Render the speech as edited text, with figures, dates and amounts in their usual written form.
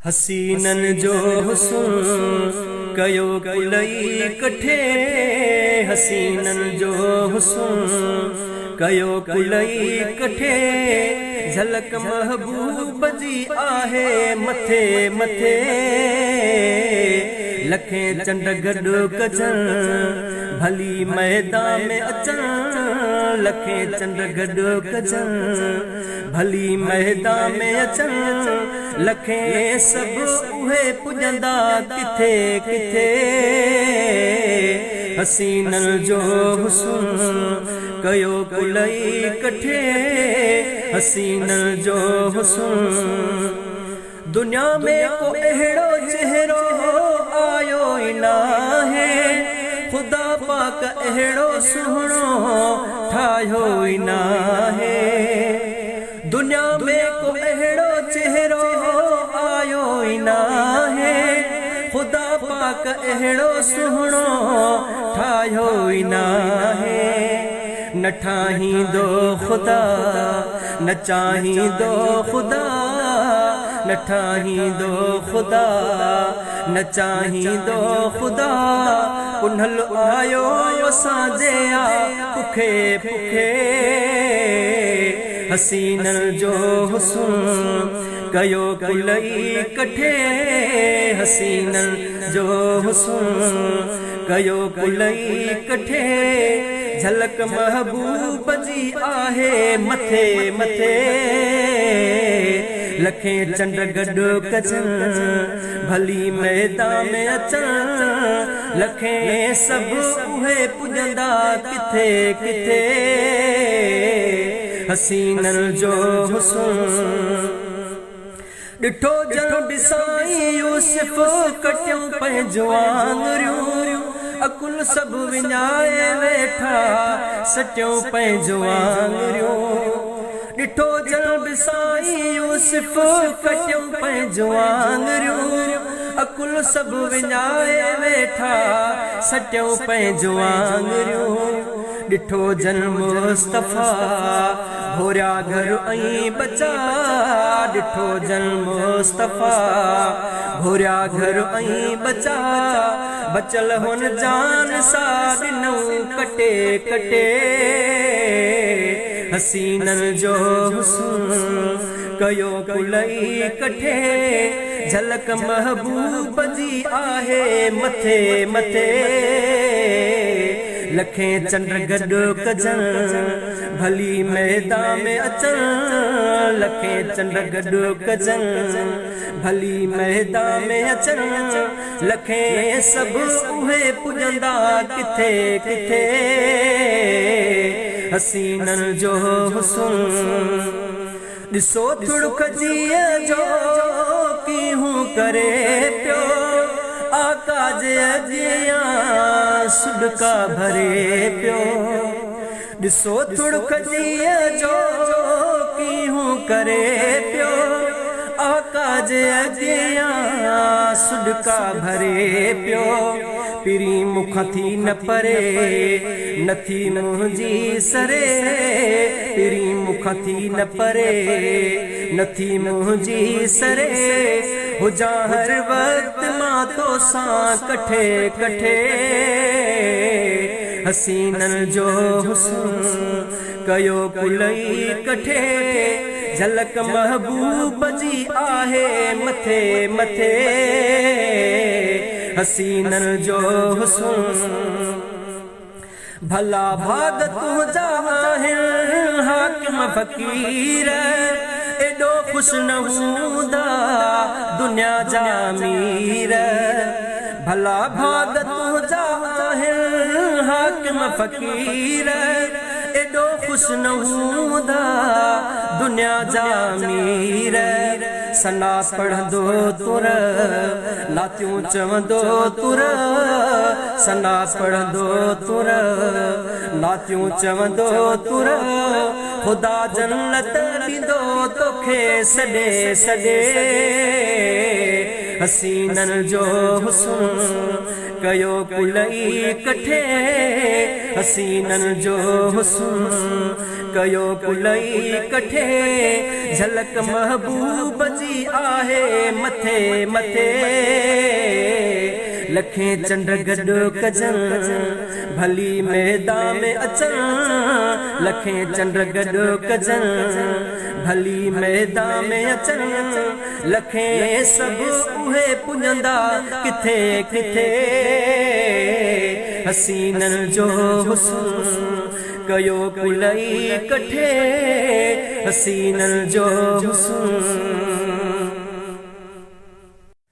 हसीनन जो हुस्न कयो कुलई कठे, हसीनन जो हुस्न कयो कुलई कठे। झलक महबूब जी आहे मथे मथे, लखे चंड गॾु कजन भली मैदान में अचन। लखे चंड गॾु कजन भली मैदान में अचन। लखे सब उहे पुजंदा किथे किथे। हसीनन जो हुस्न कयो कुलई कठे, हसीनन जो हुस्न। दुनिया में को अहिड़ो चेहरो आयो ई नाहे, खुदा पाक अहिड़ो सुहिणो ठाहियो ई नाहे। दुनिया में को अहिड़ो चेहरो आयो ई नाहे, खुदा पाक अहिड़ो सुहिणो ठाहियो ई नाहे। न ठाहींदो खुदा न चाहींदो खुदा, न ठाहींदो खुदा न चाहींदो खुदा। कुन्हल आयो असांजे आ पुखे पुखे। हसीनन जो हुस्न कयो कुलई कठे, हसीनन जो हुस्न कयो कुलई कठे। झलक महबूब जी आहे मथे मथे, लखे चंड गॾु कजन भली मैदान में अचन। लखे सब उहे पुजंदा किथे किथे। हसीनन जो हुस्न ॾिठो जन ॾिसाई यूसुफ कटियूं पंहिंजूं आङुरियूं। अकुल सब विञाए वेठा सटियूं पंहिंजूं आङुरियूं। ॾिठो जन ॾिसाई यूसुफ कटियूं पंहिंजूं आङुरियूं। अकुल सब विञाए वेठा सटियूं पंहिंजूं आङुरियूं। ॾिठो जन मुस्तफ़ा भोरिया घर ऐं बचा। ॾिठो जन मुस्तफ़ा भोरिया घर ऐं बचा। बचल हुन जान सां ॾिनऊं कटे कटे। हसीनन जो हुस्न कयो कुलई कठे। झलक महबूब जी आहे मथे मथे, लखे चंड गॾु कजन भली मैदान में अचन। लखे चंड गॾु कजन भली मैदान में अचन। लखे सब उहे पुजंदा किथे किथे। हसीनन जो हुस्न ॾिसो तुड़ुक जीअ जो कीहूं करे पियो। आका जे अॻियां सुॾका भरे पियो। ॾिसो तुड़ुक जीअ जो कीहूं करे पियो। आका जे अॻियां सुॾका भरे पियो। पिरी मुख थी न परे नथी मुंहिंजी सरे। पिरी मुख थी न परे नथी मुंहिंजी सरे। हुजां हर वक्त मां तोसां कठे कठे। हसीनन जो हुस्न कयो कुलई कठे। झलक महबूब जी आहे मथे मथे। हसीनन जो हुस्न भला भाग तुंहिंजा आहिनि हाकिम फ़कीर। एॾो ख़ुशि न हूंदा दुनिया जा अमीर। भला भाग तुंहिंजा आहिनि हाकिम फ़कीर। एॾो ख़ुशि न हूंदा दुनिया जा अमीर। सना पढ़ंदो तुर नातियूं चवंदो तुर। सना पढ़ंदो तुर नातियूं चवंदो तुर। खुदा जन्नत ॾींदो तोखे सॾे सॾे। हसीनन जो हुस्न कयो कुलई कठे। हसीनन जो हुस्न कयो कुलई कठे झलक महबूब जी आहे मथे मथे लखे चंड गॾु कजन भली मैदान में अचन लखे चंड गॾु कजन भली मैदान में अचन लखे सभु उहे पुॼंदा किथे किथे हसीनन जो हुस्न कयो कुलई कठे हसीनन जो हुस्न